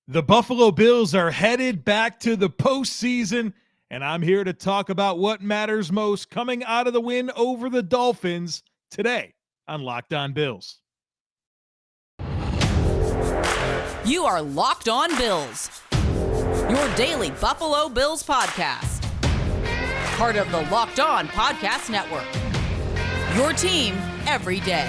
The Buffalo Bills are headed back to the postseason, and I'm here to talk about what matters most coming out of the win over the Dolphins today on Locked On Bills. You are Locked On Bills, your daily Buffalo Bills podcast. Part of the Locked On Podcast Network, your team every day.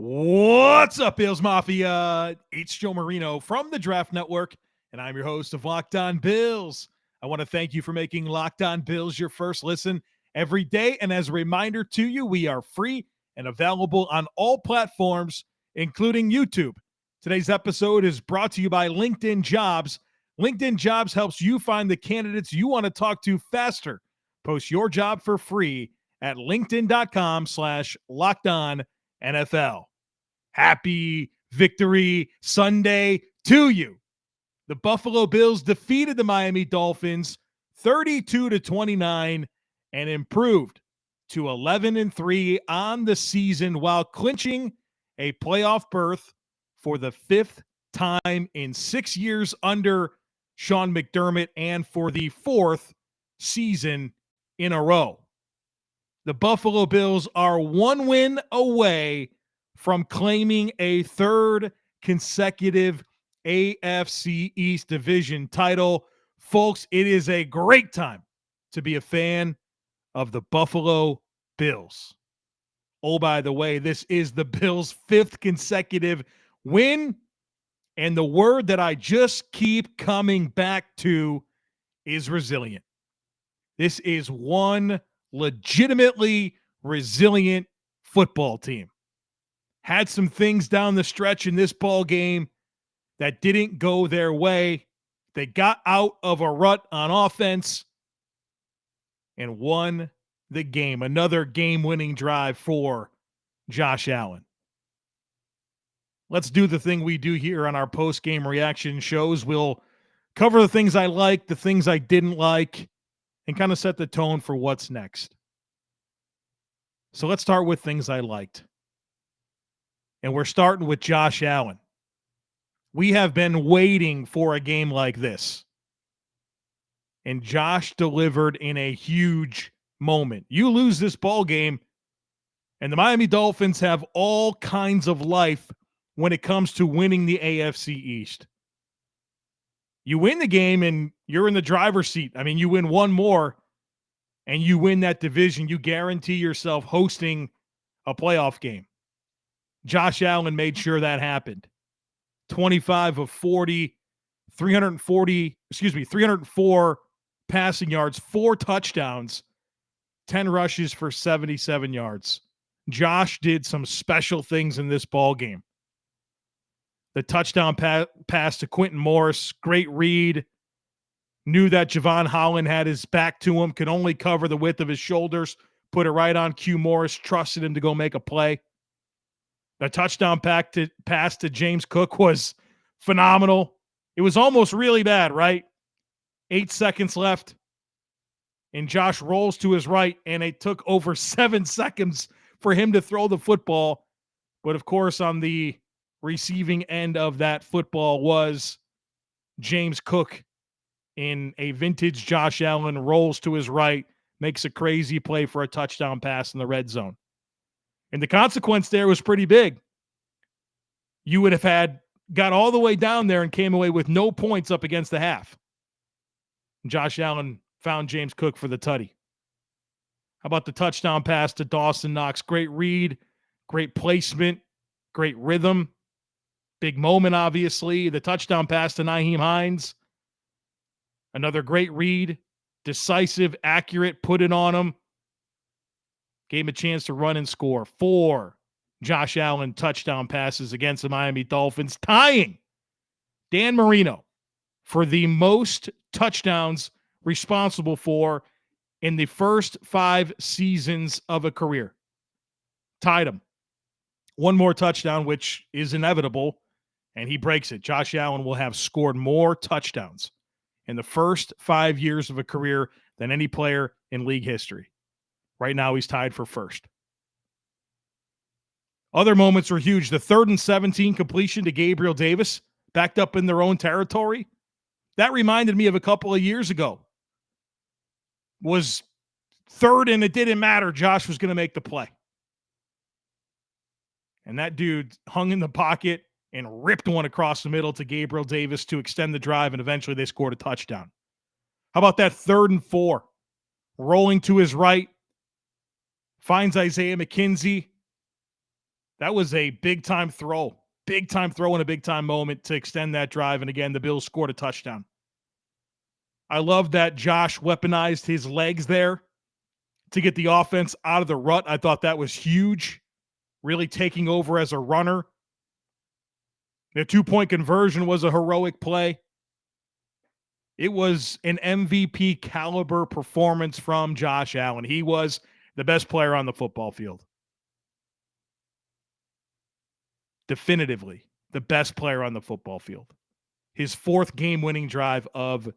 What's up, Bills Mafia? It's Joe Marino from the Draft Network, and I'm your host of Locked On Bills. I want to thank you for making Locked On Bills your first listen every day. And as a reminder to you, we are free and available on all platforms, including YouTube. Today's episode is brought to you by LinkedIn Jobs. LinkedIn Jobs helps you find the candidates you want to talk to faster. Post your job for free at linkedin.com/LockedOnNFL. Happy Victory Sunday to you. The Buffalo Bills defeated the Miami Dolphins 32-29 and improved to 11-3 on the season while clinching a playoff berth for the fifth time in 6 years under Sean McDermott and for the fourth season in a row. The Buffalo Bills are one win away from claiming a third consecutive AFC East Division title. Folks, it is a great time to be a fan of the Buffalo Bills. Oh, by the way, this is the Bills' fifth consecutive win, and the word that I just keep coming back to is resilient. This is one legitimately resilient football team. Had some things down the stretch in this ball game that didn't go their way. They got out of a rut on offense and won the game. Another game-winning drive for Josh Allen. Let's do the thing we do here on our post-game reaction shows. We'll cover the things I liked, the things I didn't like, and kind of set the tone for what's next. So let's start with things I liked. And we're starting with Josh Allen. We have been waiting for a game like this. And Josh delivered in a huge moment. You lose this ball game, and the Miami Dolphins have all kinds of life when it comes to winning the AFC East. You win the game, and you're in the driver's seat. I mean, you win one more, and you win that division. You guarantee yourself hosting a playoff game. Josh Allen made sure that happened. 25 of 40, 304 passing yards, 4 touchdowns, 10 rushes for 77 yards. Josh did some special things in this ball game. The touchdown pass to Quentin Morris, great read. Knew that Javon Holland had his back to him, could only cover the width of his shoulders, put it right on Q Morris, trusted him to go make a play. The touchdown pass to James Cook was phenomenal. It was almost really bad, right? 8 seconds left, and Josh rolls to his right, and it took over 7 seconds for him to throw the football. But, of course, on the receiving end of that football was James Cook in a vintage Josh Allen, rolls to his right, makes a crazy play for a touchdown pass in the red zone. And the consequence there was pretty big. You would have got all the way down there and came away with no points up against the half. Josh Allen found James Cook for the tutty. How about the touchdown pass to Dawson Knox? Great read, great placement, great rhythm. Big moment, obviously. The touchdown pass to Nyheim Hines. Another great read, decisive, accurate, put it on him. Gave him a chance to run and score. 4 Josh Allen touchdown passes against the Miami Dolphins, tying Dan Marino for the most touchdowns responsible for in the first 5 seasons of a career. Tied him. One more touchdown, which is inevitable, and he breaks it. Josh Allen will have scored more touchdowns in the first 5 years of a career than any player in league history. Right now, he's tied for first. Other moments were huge. The 3rd and 17 completion to Gabriel Davis, backed up in their own territory. That reminded me of a couple of years ago. Was 3rd and it didn't matter. Josh was going to make the play. And that dude hung in the pocket and ripped one across the middle to Gabriel Davis to extend the drive, and eventually they scored a touchdown. How about that 3rd and 4? Rolling to his right, finds Isaiah McKenzie. That was a big-time throw. Big-time throw in a big-time moment to extend that drive, and again, the Bills scored a touchdown. I love that Josh weaponized his legs there to get the offense out of the rut. I thought that was huge, really taking over as a runner. The 2-point conversion was a heroic play. It was an MVP caliber performance from Josh Allen. He was the best player on the football field. Definitively the best player on the football field. His 4th game-winning drive of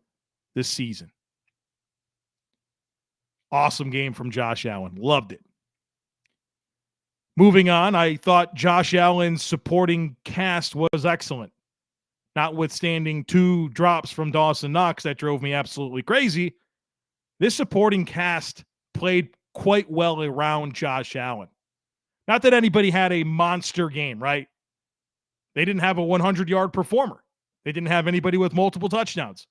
the season. Awesome game from Josh Allen. Loved it. Moving on, I thought Josh Allen's supporting cast was excellent. Notwithstanding 2 drops from Dawson Knox that drove me absolutely crazy, this supporting cast played quite well around Josh Allen. Not that anybody had a monster game, right? They didn't have a 100-yard performer. They didn't have anybody with multiple touchdowns.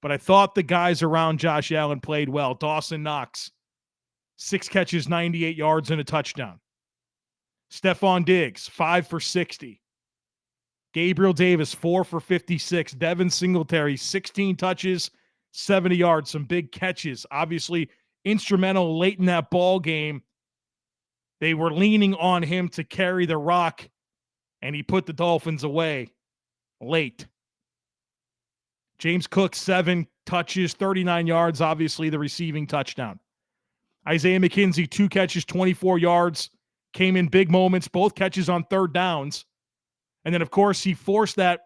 But I thought the guys around Josh Allen played well. Dawson Knox, 6 catches, 98 yards, and a touchdown. Stefon Diggs, 5 for 60. Gabriel Davis, 4 for 56. Devin Singletary, 16 touches, 70 yards, some big catches. Obviously, instrumental late in that ball game. They were leaning on him to carry the rock, and he put the Dolphins away late. James Cook, 7 touches, 39 yards, obviously the receiving touchdown. Isaiah McKenzie, 2 catches, 24 yards, came in big moments, both catches on 3rd downs. And then, of course, he forced that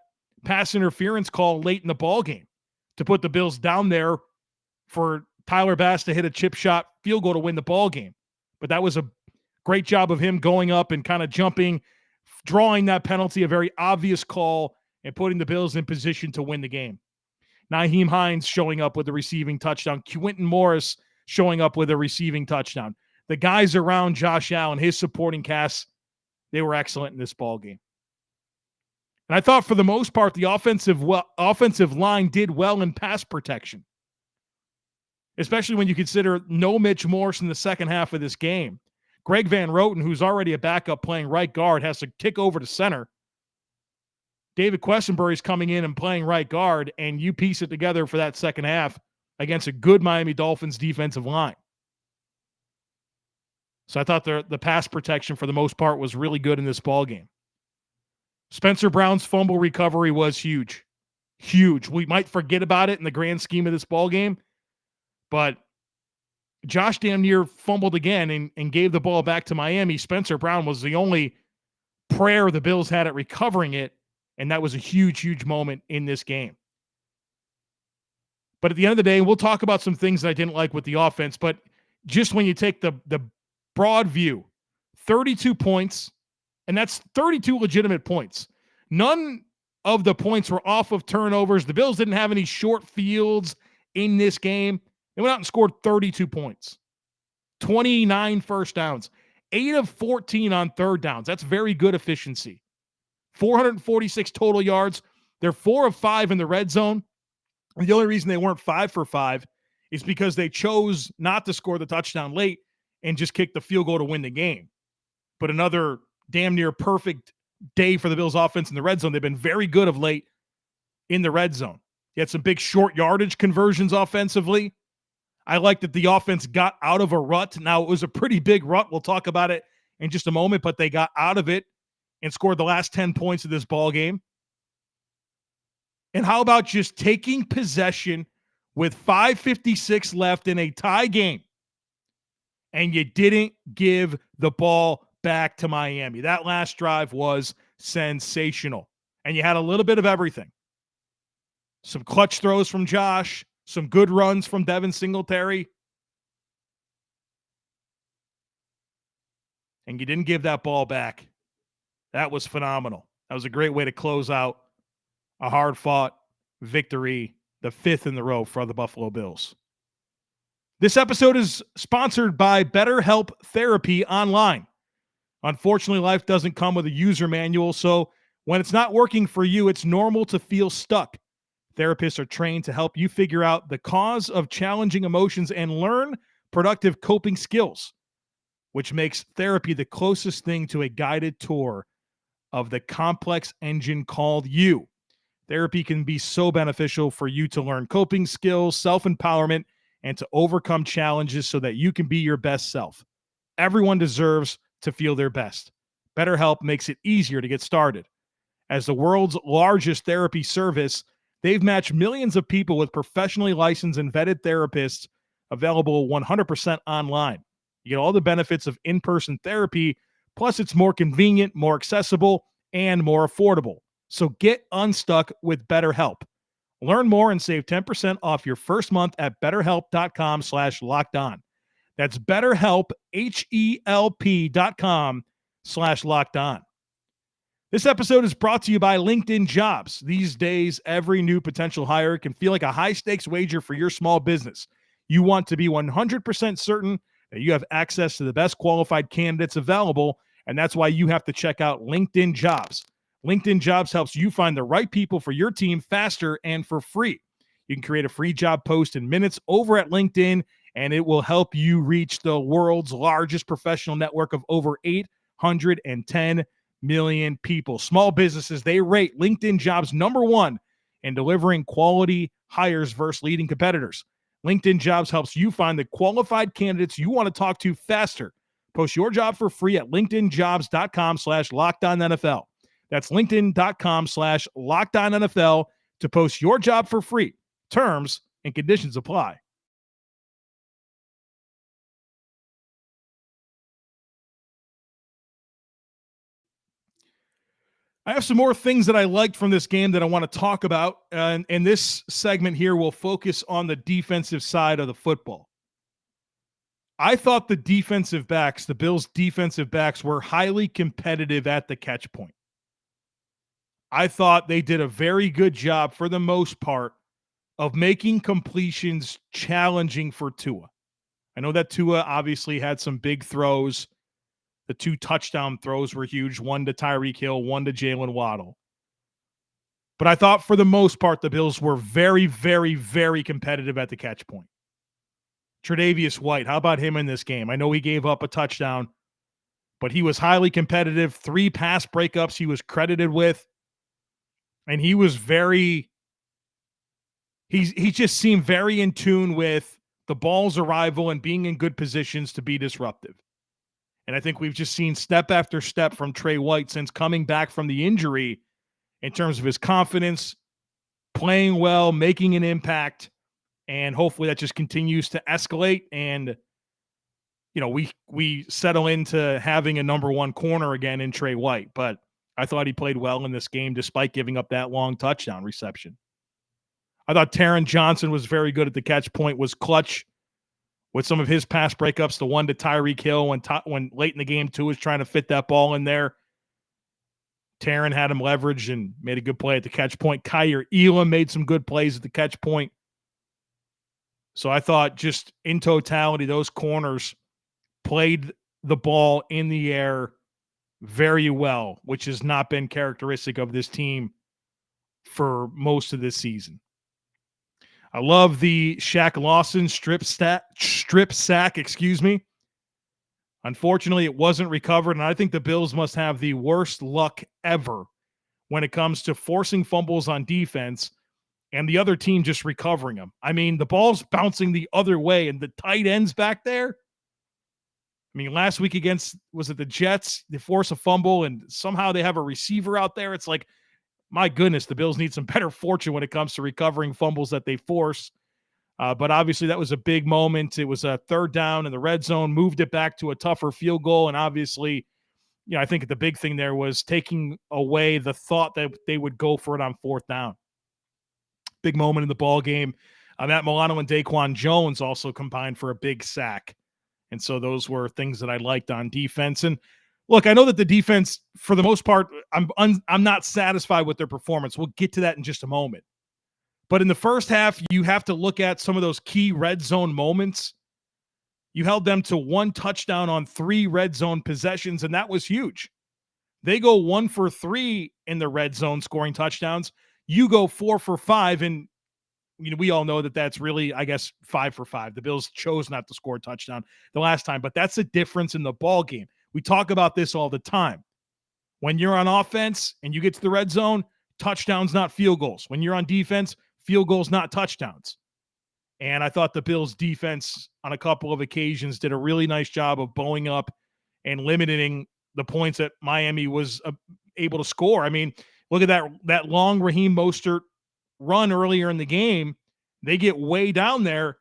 pass interference call late in the ball game to put the Bills down there for Tyler Bass to hit a chip shot field goal to win the ball game. But that was a great job of him going up and kind of jumping, drawing that penalty, a very obvious call, and putting the Bills in position to win the game. Nyheim Hines showing up with a receiving touchdown. Quentin Morris showing up with a receiving touchdown. The guys around Josh Allen, his supporting cast, they were excellent in this ball game. And I thought for the most part, the offensive line did well in pass protection, especially when you consider no Mitch Morse in the second half of this game. Greg Van Roten, who's already a backup playing right guard, has to kick over to center. David Questenberry's coming in and playing right guard, and you piece it together for that second half against a good Miami Dolphins defensive line. So I thought the pass protection for the most part was really good in this ball game. Spencer Brown's fumble recovery was huge. Huge. We might forget about it in the grand scheme of this ball game, but Josh damn near fumbled again and gave the ball back to Miami. Spencer Brown was the only prayer the Bills had at recovering it, and that was a huge, huge moment in this game. But at the end of the day, we'll talk about some things that I didn't like with the offense, but just when you take the broad view, 32 points, and that's 32 legitimate points. None of the points were off of turnovers. The Bills didn't have any short fields in this game. They went out and scored 32 points, 29 first downs, 8 of 14 on 3rd downs. That's very good efficiency. 446 total yards. They're 4 of 5 in the red zone. And the only reason they weren't 5 for 5 is because they chose not to score the touchdown late and just kick the field goal to win the game. But another damn near perfect day for the Bills offense in the red zone. They've been very good of late in the red zone. You had some big short yardage conversions offensively. I like that the offense got out of a rut. Now, it was a pretty big rut. We'll talk about it in just a moment, but they got out of it and scored the last 10 points of this ball game. And how about just taking possession with 5:56 left in a tie game, and you didn't give the ball back to Miami? That last drive was sensational, and you had a little bit of everything. Some clutch throws from Josh, Some good runs from Devin Singletary. And you didn't give that ball back. That was phenomenal. That was a great way to close out a hard-fought victory, the 5th in the row for the Buffalo Bills. This episode is sponsored by BetterHelp Therapy Online. Unfortunately, life doesn't come with a user manual, so when it's not working for you, it's normal to feel stuck. Therapists are trained to help you figure out the cause of challenging emotions and learn productive coping skills, which makes therapy the closest thing to a guided tour of the complex engine called you. Therapy can be so beneficial for you to learn coping skills, self-empowerment, and to overcome challenges so that you can be your best self. Everyone deserves to feel their best. BetterHelp makes it easier to get started. As the world's largest therapy service, they've matched millions of people with professionally licensed and vetted therapists available 100% online. You get all the benefits of in-person therapy, plus it's more convenient, more accessible, and more affordable. So get unstuck with BetterHelp. Learn more and save 10% off your first month at betterhelp.com/lockedon. That's BetterHelp, HELP.com/lockedon. This episode is brought to you by LinkedIn Jobs. These days, every new potential hire can feel like a high-stakes wager for your small business. You want to be 100% certain that you have access to the best qualified candidates available, and that's why you have to check out LinkedIn Jobs. LinkedIn Jobs helps you find the right people for your team faster and for free. You can create a free job post in minutes over at LinkedIn, and it will help you reach the world's largest professional network of over 810 million people. Small businesses, they rate LinkedIn Jobs #1 in delivering quality hires versus leading competitors. LinkedIn Jobs helps you find the qualified candidates you want to talk to faster. Post your job for free at linkedinjobs.com/LockedOnNFL. That's linkedin.com/LockedOnNFL to post your job for free. Terms and conditions apply. I have some more things that I liked from this game that I want to talk about. And this segment here will focus on the defensive side of the football. I thought the defensive backs, the Bills' defensive backs, were highly competitive at the catch point. I thought they did a very good job, for the most part, of making completions challenging for Tua. I know that Tua obviously had some big throws. The 2 touchdown throws were huge, one to Tyreek Hill, one to Jalen Waddle. But I thought for the most part, the Bills were very, very, very competitive at the catch point. Tre'Davious White, how about him in this game? I know he gave up a touchdown, but he was highly competitive. 3 pass breakups he was credited with. And he was he just seemed very in tune with the ball's arrival and being in good positions to be disruptive. And I think we've just seen step after step from Trey White since coming back from the injury in terms of his confidence, playing well, making an impact, and hopefully that just continues to escalate. And, you know, we settle into having a #1 corner again in Trey White. But I thought he played well in this game despite giving up that long touchdown reception. I thought Taron Johnson was very good at the catch point, was clutch with some of his pass breakups, the one to Tyreek Hill when late in the game, Tua was trying to fit that ball in there. Taron had him leveraged and made a good play at the catch point. Kyer Elam made some good plays at the catch point. So I thought just in totality, those corners played the ball in the air very well, which has not been characteristic of this team for most of this season. I love the Shaq Lawson strip sack, Unfortunately, it wasn't recovered, and I think the Bills must have the worst luck ever when it comes to forcing fumbles on defense and the other team just recovering them. I mean, the ball's bouncing the other way, and the tight ends back there. I mean, last week against, was it the Jets? They force a fumble, and somehow they have a receiver out there. It's like, my goodness, the Bills need some better fortune when it comes to recovering fumbles that they force. But obviously, that was a big moment. It was a 3rd down in the red zone, moved it back to a tougher field goal. And obviously, you know, I think the big thing there was taking away the thought that they would go for it on 4th down. Big moment in the ball game. Matt Milano and Daquan Jones also combined for a big sack. And so those were things that I liked on defense. And look, I know that the defense, for the most part, I'm not satisfied with their performance. We'll get to that in just a moment. But in the first half, you have to look at some of those key red zone moments. You held them to 1 touchdown on 3 red zone possessions, and that was huge. They go 1 for 3 in the red zone scoring touchdowns. You go 4 for 5, and we all know that that's really, I guess, 5 for 5. The Bills chose not to score a touchdown the last time, but that's the difference in the ball game. We talk about this all the time. When you're on offense and you get to the red zone, touchdowns, not field goals. When you're on defense, field goals, not touchdowns. And I thought the Bills' defense on a couple of occasions did a really nice job of bowing up and limiting the points that Miami was able to score. I mean, look at that long Raheem Mostert run earlier in the game. They get way down there,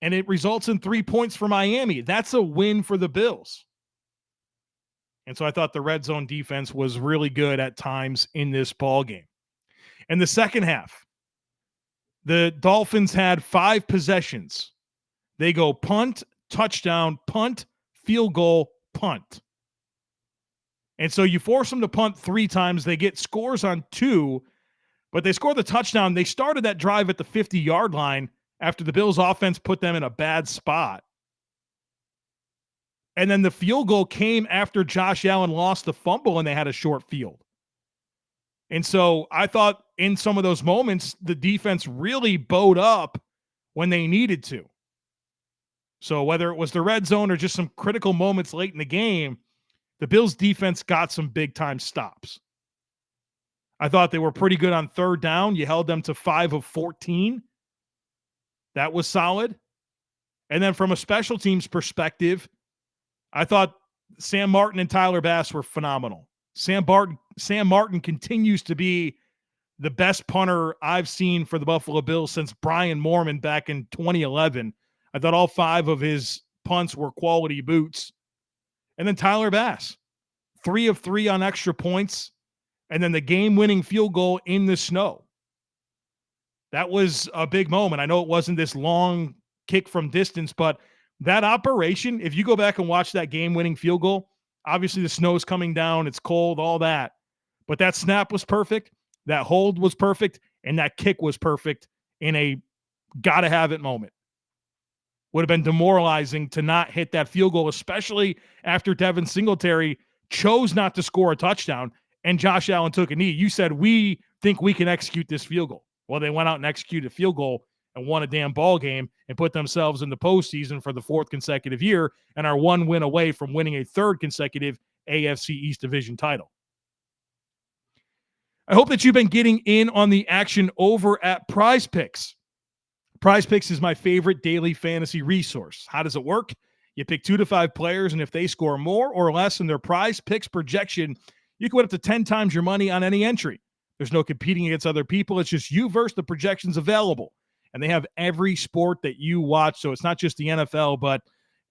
and it results in 3 points for Miami. That's a win for the Bills. And so I thought the red zone defense was really good at times in this ball game. In the second half, the Dolphins had 5 possessions. They go punt, touchdown, punt, field goal, punt. And so you force them to punt 3 times. They get scores on 2, but they score the touchdown. They started that drive at the 50-yard line after the Bills' offense put them in a bad spot. And then the field goal came after Josh Allen lost the fumble and they had a short field. And so I thought in some of those moments, the defense really bowed up when they needed to. So whether it was the red zone or just some critical moments late in the game, the Bills' defense got some big-time stops. I thought they were pretty good on third down. You held them to 5 of 14. That was solid. And then from a special teams perspective, I thought Sam Martin and Tyler Bass were phenomenal. Sam Martin continues to be the best punter I've seen for the Buffalo Bills since Brian Moorman back in 2011. I thought all 5 of his punts were quality boots. And then Tyler Bass, 3 of 3 on extra points, and then the game-winning field goal in the snow. That was a big moment. I know it wasn't this long kick from distance, but that operation, if you go back and watch that game-winning field goal, obviously the snow's coming down, it's cold, all that. But that snap was perfect, that hold was perfect, and that kick was perfect in a gotta-have-it moment. Would have been demoralizing to not hit that field goal, especially after Devin Singletary chose not to score a touchdown and Josh Allen took a knee. You said, we think we can execute this field goal. Well, they went out and executed a field goal and won a damn ball game and put themselves in the postseason for the 4th consecutive year and are 1 win away from winning a 3rd consecutive AFC East Division title. I hope that you've been getting in on the action over at Prize Picks. Prize Picks is my favorite daily fantasy resource. How does it work? You pick 2 to 5 players, and if they score more or less than their Prize Picks projection, you can win up to 10 times your money on any entry. There's no competing against other people. It's just you versus the projections available. And they have every sport that you watch. So it's not just the NFL, but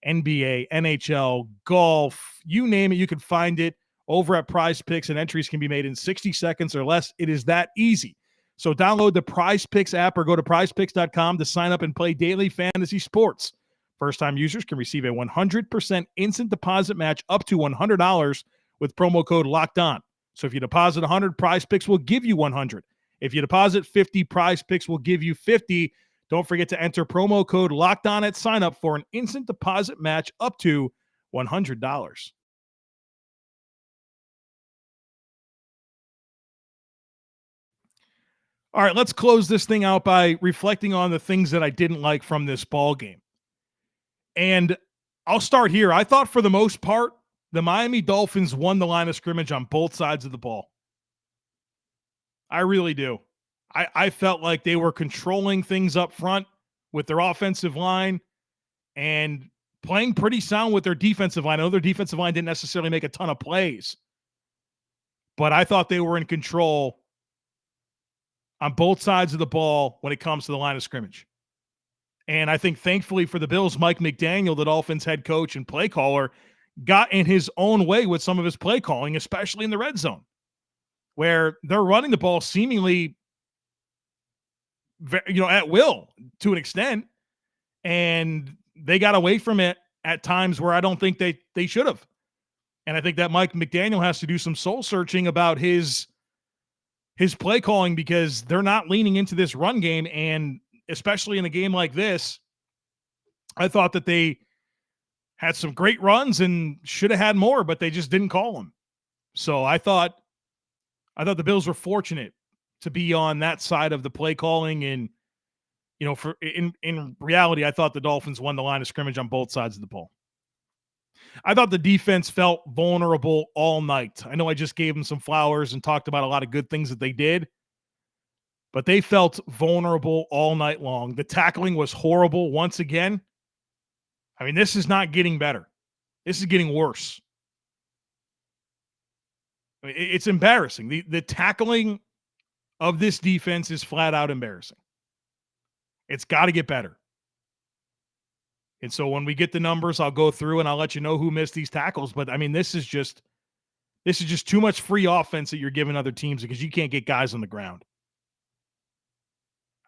NBA, NHL, golf, you name it, you can find it over at Prize Picks, and entries can be made in 60 seconds or less. It is that easy. So download the Prize Picks app or go to prizepicks.com to sign up and play daily fantasy sports. First-time users can receive a 100% instant deposit match up to $100 with promo code Locked On. So if you deposit 100, Prize Picks will give you 100. If you deposit 50, Prize Picks will give you 50. Don't forget to enter promo code Locked On at sign up for an instant deposit match up to $100. All right, let's close this thing out by reflecting on the things that I didn't like from this ball game. And I'll start here. I thought for the most part, the Miami Dolphins won the line of scrimmage on both sides of the ball. I really do. I felt like they were controlling things up front with their offensive line and playing pretty sound with their defensive line. I know their defensive line didn't necessarily make a ton of plays, but I thought they were in control on both sides of the ball when it comes to the line of scrimmage. And I think thankfully for the Bills, Mike McDaniel, the Dolphins head coach and play caller, got in his own way with some of his play calling, especially in the red zone, where they're running the ball seemingly at will to an extent. And they got away from it at times where I don't think they should have. And I think that Mike McDaniel has to do some soul searching about his play calling, because they're not leaning into this run game. And especially in a game like this, I thought that they had some great runs and should have had more, but they just didn't call them. So I thought the Bills were fortunate to be on that side of the play calling. And, in reality, I thought the Dolphins won the line of scrimmage on both sides of the ball. I thought the defense felt vulnerable all night. I know I just gave them some flowers and talked about a lot of good things that they did, but they felt vulnerable all night long. The tackling was horrible once again. I mean, this is not getting better. This is getting worse. I mean, it's embarrassing. The tackling of this defense is flat out embarrassing. It's got to get better. And so when we get the numbers, I'll go through and I'll let you know who missed these tackles. But I mean, this is just too much free offense that you're giving other teams, because you can't get guys on the ground.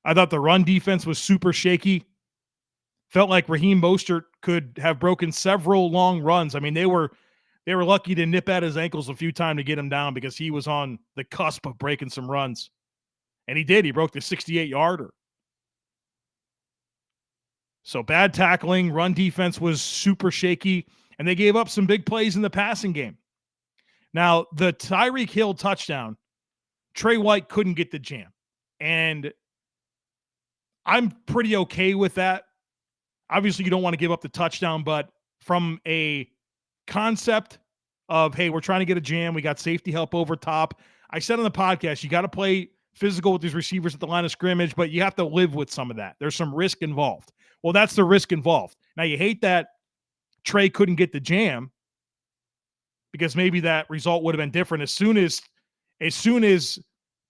I thought the run defense was super shaky. Felt like Raheem Mostert could have broken several long runs. I mean, they were lucky to nip at his ankles a few times to get him down, because he was on the cusp of breaking some runs. And he did. He broke the 68-yarder. So bad tackling, run defense was super shaky, and they gave up some big plays in the passing game. Now, the Tyreek Hill touchdown, Trey White couldn't get the jam. And I'm pretty okay with that. Obviously, you don't want to give up the touchdown, but from a concept of, hey, we're trying to get a jam, we got safety help over top. I said on the podcast, you got to play physical with these receivers at the line of scrimmage, but you have to live with some of that. There's some risk involved. Well, that's the risk involved. Now, you hate that Trey couldn't get the jam, because maybe that result would have been different. As soon as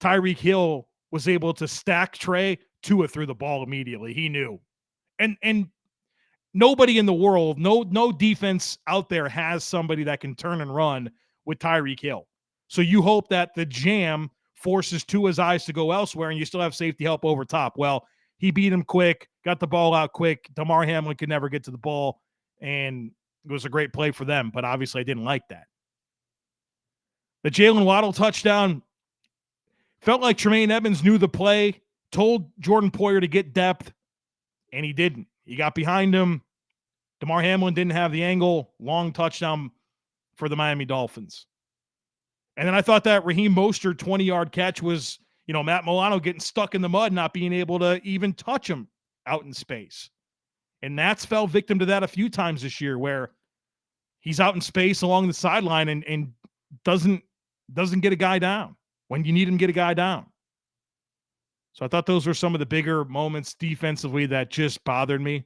Tyreek Hill was able to stack Trey, Tua threw the ball immediately. He knew. And nobody in the world, no defense out there has somebody that can turn and run with Tyreek Hill. So you hope that the jam forces Tua's eyes to go elsewhere, and you still have safety help over top. Well, he beat him quick, got the ball out quick. Damar Hamlin could never get to the ball, and it was a great play for them, but obviously I didn't like that. The Jalen Waddle touchdown felt like Tremaine Edmonds knew the play, told Jordan Poyer to get depth, and he didn't. He got behind him. Damar Hamlin didn't have the angle. Long touchdown for the Miami Dolphins. And then I thought that Raheem Mostert 20-yard catch was, Matt Milano getting stuck in the mud, not being able to even touch him out in space. And Nats fell victim to that a few times this year, where he's out in space along the sideline and doesn't get a guy down when you need him to get a guy down. So I thought those were some of the bigger moments defensively that just bothered me.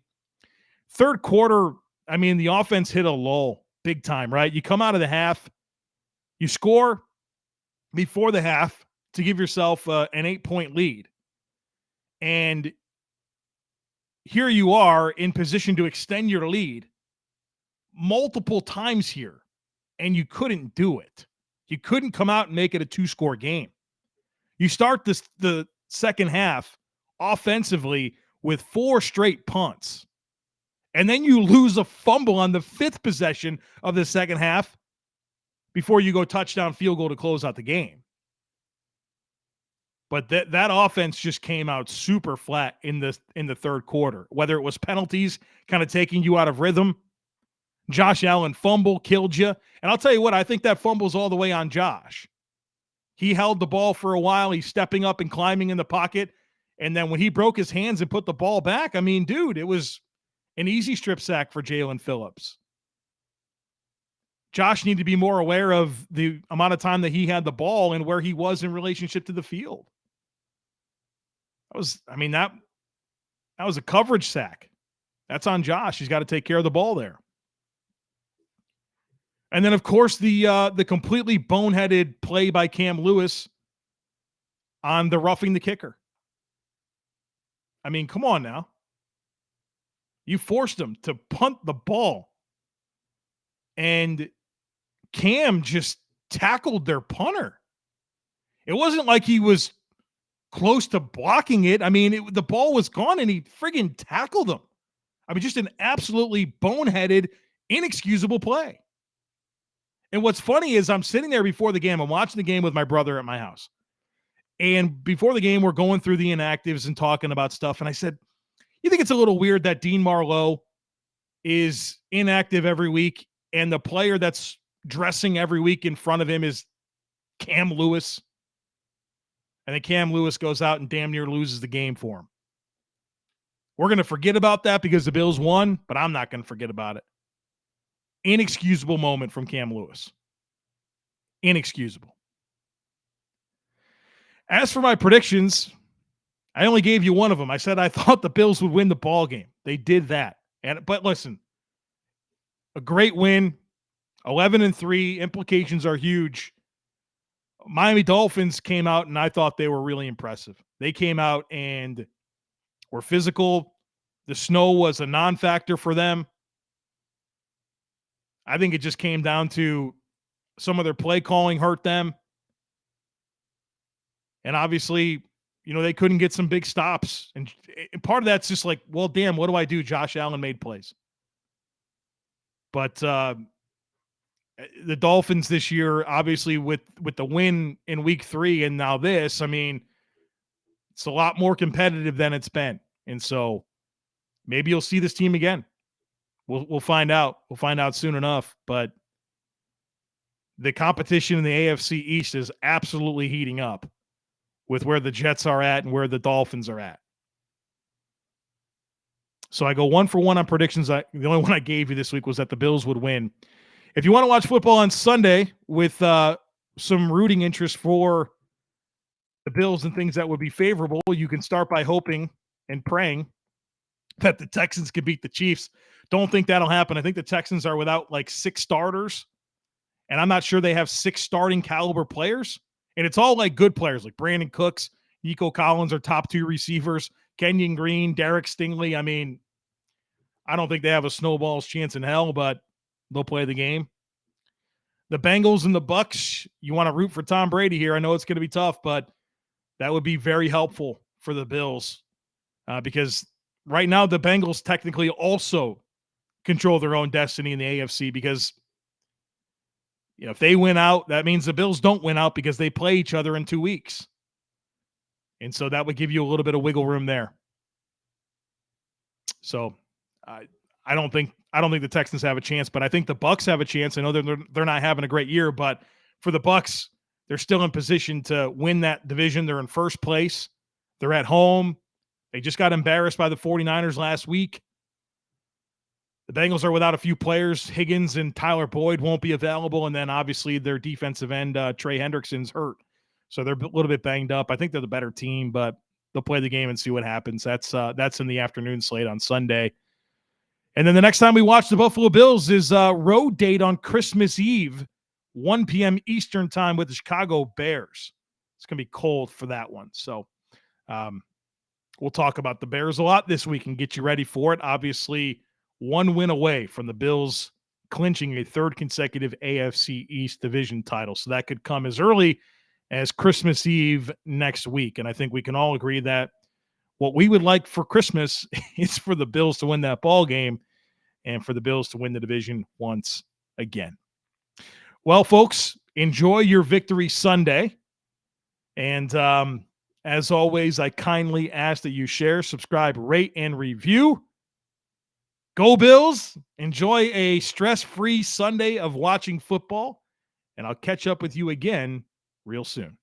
Third quarter, I mean, the offense hit a lull big time, right? You come out of the half, you score before the half to give yourself an 8-point lead. And here you are in position to extend your lead multiple times here, and you couldn't do it. You couldn't come out and make it a 2-score game. You start the second half offensively with 4 straight punts, and then you lose a fumble on the 5th possession of the second half before you go touchdown field goal to close out the game. But that offense just came out super flat in the third quarter, whether it was penalties kind of taking you out of rhythm. Josh Allen fumble killed you. And I'll tell you what, I think that fumble's all the way on Josh. He held the ball for a while. He's stepping up and climbing in the pocket. And then when he broke his hands and put the ball back, I mean, dude, it was an easy strip sack for Jalen Phillips. Josh needed to be more aware of the amount of time that he had the ball and where he was in relationship to the field. That was a coverage sack. That's on Josh. He's got to take care of the ball there. And then, of course, the completely boneheaded play by Cam Lewis on the roughing the kicker. I mean, come on now. You forced him to punt the ball. And Cam just tackled their punter. It wasn't like he was close to blocking it. I mean, the ball was gone and he friggin' tackled him. I mean, just an absolutely boneheaded, inexcusable play. And what's funny is I'm sitting there before the game. I'm watching the game with my brother at my house. And before the game, we're going through the inactives and talking about stuff. And I said, you think it's a little weird that Dean Marlowe is inactive every week and the player that's dressing every week in front of him is Cam Lewis? And then Cam Lewis goes out and damn near loses the game for him. We're going to forget about that because the Bills won, but I'm not going to forget about it. Inexcusable moment from Cam Lewis. Inexcusable. As for my predictions, I only gave you one of them. I said I thought the Bills would win the ball game. They did that. But listen, a great win, 11-3. Implications are huge. Miami Dolphins came out, and I thought they were really impressive. They came out and were physical. The snow was a non-factor for them. I think it just came down to some of their play calling hurt them. And obviously, they couldn't get some big stops. And part of that's just like, well, damn, what do I do? Josh Allen made plays. But the Dolphins this year, obviously with the win in week 3 and now this, I mean, it's a lot more competitive than it's been. And so maybe you'll see this team again. We'll find out. We'll find out soon enough. But the competition in the AFC East is absolutely heating up with where the Jets are at and where the Dolphins are at. So I go 1 for 1 on predictions. The only one I gave you this week was that the Bills would win. If you want to watch football on Sunday with some rooting interest for the Bills and things that would be favorable, you can start by hoping and praying that the Texans can beat the Chiefs. Don't think that'll happen. I think the Texans are without like 6 starters, and I'm not sure they have 6 starting caliber players. And it's all like good players like Brandon Cooks, Nico Collins are top 2 receivers, Kenyon Green, Derek Stingley. I mean, I don't think they have a snowball's chance in hell, but they'll play the game. The Bengals and the Bucks, you want to root for Tom Brady here. I know it's going to be tough, but that would be very helpful for the Bills because right now the Bengals technically also control their own destiny in the AFC because if they win out, that means the Bills don't win out because they play each other in 2 weeks. And so that would give you a little bit of wiggle room there. So I don't think the Texans have a chance, but I think the Bucks have a chance. I know they're not having a great year, but for the Bucks, they're still in position to win that division. They're in first place. They're at home. They just got embarrassed by the 49ers last week. The Bengals are without a few players. Higgins and Tyler Boyd won't be available. And then obviously their defensive end, Trey Hendrickson's hurt. So they're a little bit banged up. I think they're the better team, but they'll play the game and see what happens. That's in the afternoon slate on Sunday. And then the next time we watch the Buffalo Bills is road date on Christmas Eve, 1 p.m. Eastern time with the Chicago Bears. It's going to be cold for that one. So we'll talk about the Bears a lot this week and get you ready for it. Obviously, 1 win away from the Bills clinching a 3rd consecutive AFC East division title. So that could come as early as Christmas Eve next week. And I think we can all agree that what we would like for Christmas is for the Bills to win that ball game and for the Bills to win the division once again. Well, folks, enjoy your victory Sunday. And as always, I kindly ask that you share, subscribe, rate, and review. Go Bills. Enjoy a stress-free Sunday of watching football. And I'll catch up with you again real soon.